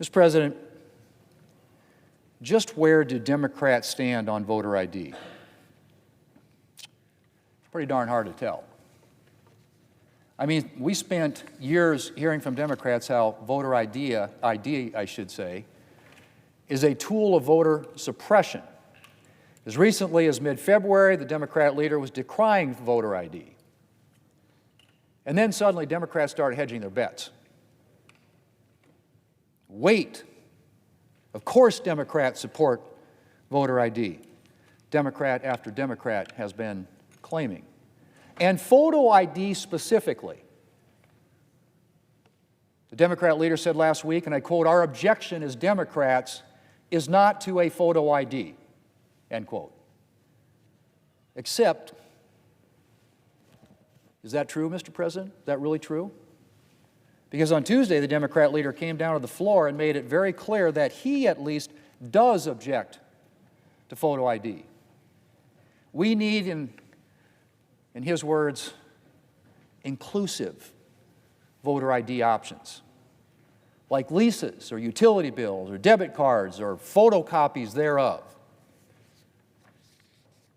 Mr. President, just where do Democrats stand on voter ID? It's pretty darn hard to tell. I mean, we spent years hearing from Democrats how voter ID, I should say, is a tool of voter suppression. As recently as mid-February, the Democrat leader was decrying voter ID. And then suddenly Democrats started hedging their bets. Wait. Of course Democrats support voter ID. Democrat after Democrat has been claiming. And photo ID specifically. The Democrat leader said last week, and I quote, "Our objection as Democrats is not to a photo ID," end quote. Except, is that true, Mr. President? Is that really true? Because on Tuesday, the Democrat leader came down to the floor and made it very clear that he, at least, does object to photo ID. We need, in his words, inclusive voter ID options, like leases or utility bills or debit cards or photocopies thereof.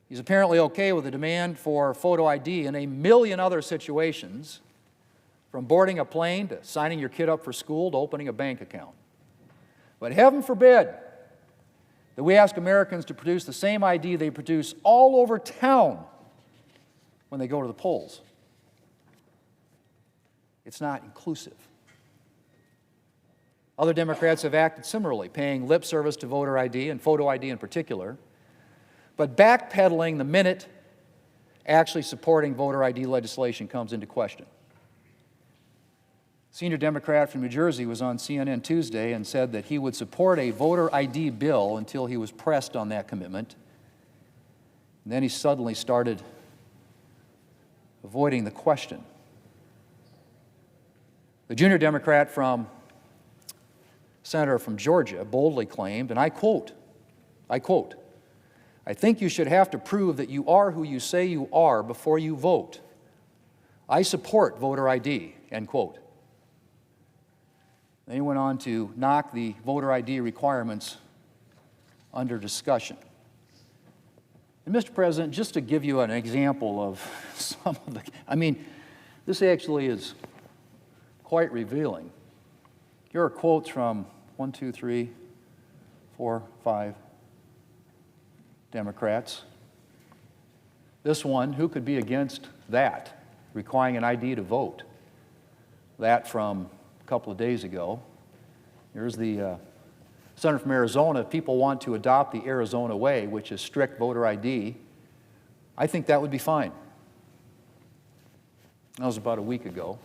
He's apparently okay with the demand for photo ID in a million other situations, from boarding a plane to signing your kid up for school to opening a bank account. But heaven forbid that we ask Americans to produce the same ID they produce all over town when they go to the polls. It's not inclusive. Other Democrats have acted similarly, paying lip service to voter ID and photo ID in particular, but backpedaling the minute actually supporting voter ID legislation comes into question. Senior Democrat from New Jersey was on CNN Tuesday and said that he would support a voter ID bill until he was pressed on that commitment. And then he suddenly started avoiding the question. The junior Democrat senator from Georgia boldly claimed, and I quote, "I think you should have to prove that you are who you say you are before you vote. I support voter ID," end quote. Then he went on to knock the voter ID requirements under discussion. And Mr. President, just to give you an example of some of the, this actually is quite revealing. Here are quotes from 1, 2, 3, 4, 5 Democrats. This one, who could be against that, requiring an ID to vote? That from a couple of days ago. Here's the senator from Arizona. If people want to adopt the Arizona way, which is strict voter ID, I think that would be fine. That was about a week ago.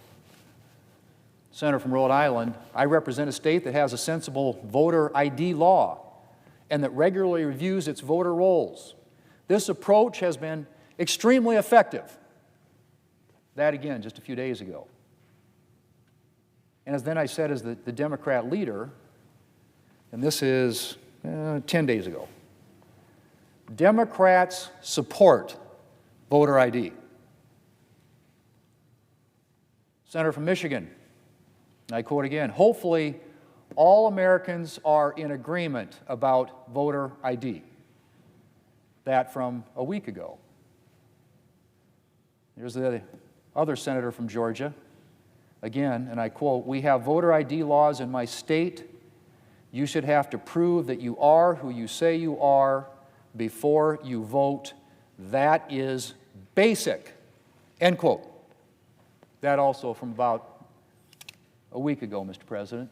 Senator from Rhode Island, "I represent a state that has a sensible voter ID law and that regularly reviews its voter rolls. This approach has been extremely effective." That again, just a few days ago. And as then I said as the Democrat leader, and this is 10 days ago, Democrats support voter ID. Senator from Michigan, and I quote again, "Hopefully all Americans are in agreement about voter ID." That from a week ago. Here's the other senator from Georgia. Again, and I quote, "We have voter ID laws in my state. You should have to prove that you are who you say you are before you vote. That is basic," end quote. That also from about a week ago, Mr. President.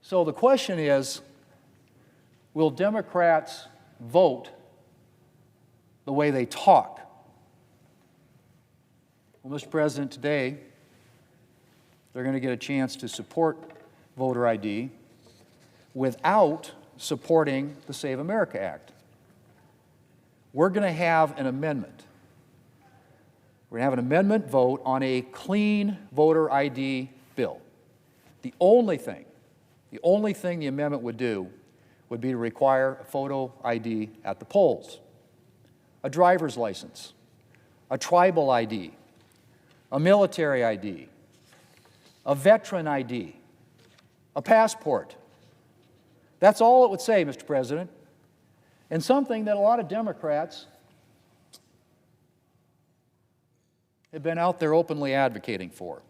So the question is, will Democrats vote the way they talk? Well, Mr. President, today they're going to get a chance to support voter ID without supporting the Save America Act. We're going to have an amendment. We're going to have an amendment vote on a clean voter ID bill. The only thing the amendment would do would be to require a photo ID at the polls, a driver's license, a tribal ID, a military ID, a veteran ID, a passport. That's all it would say, Mr. President, and something that a lot of Democrats have been out there openly advocating for.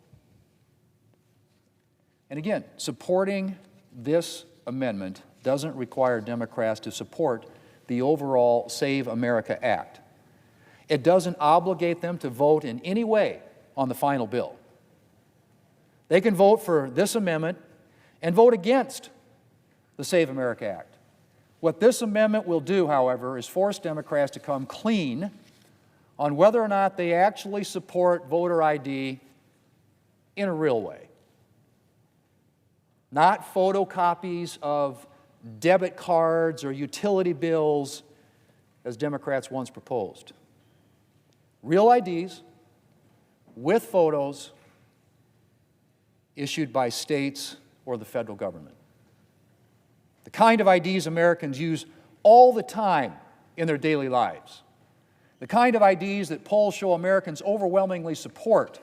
And again, supporting this amendment doesn't require Democrats to support the overall Save America Act. It doesn't obligate them to vote in any way on the final bill. They can vote for this amendment and vote against the Save America Act. What this amendment will do, however, is force Democrats to come clean on whether or not they actually support voter ID in a real way. Not photocopies of debit cards or utility bills, as Democrats once proposed. Real IDs with photos issued by states or the federal government. The kind of IDs Americans use all the time in their daily lives. The kind of IDs that polls show Americans overwhelmingly support.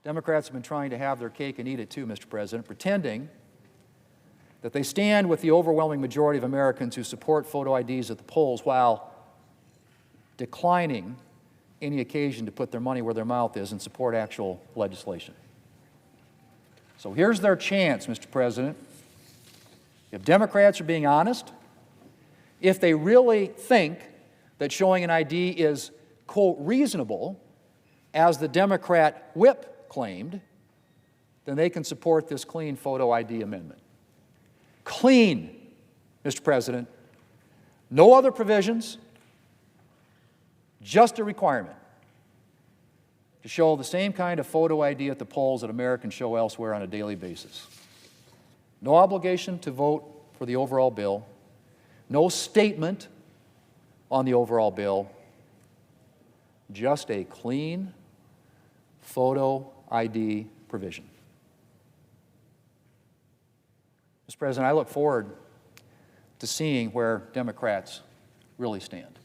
Democrats have been trying to have their cake and eat it too, Mr. President, pretending that they stand with the overwhelming majority of Americans who support photo IDs at the polls while declining any occasion to put their money where their mouth is and support actual legislation. So here's their chance, Mr. President. If Democrats are being honest, if they really think that showing an ID is, quote, reasonable, as the Democrat whip claimed, then they can support this clean photo ID amendment. Clean, Mr. President. No other provisions, just a requirement to show the same kind of photo ID at the polls that Americans show elsewhere on a daily basis. No obligation to vote for the overall bill, no statement on the overall bill, just a clean photo ID provision. Mr. President, I look forward to seeing where Democrats really stand.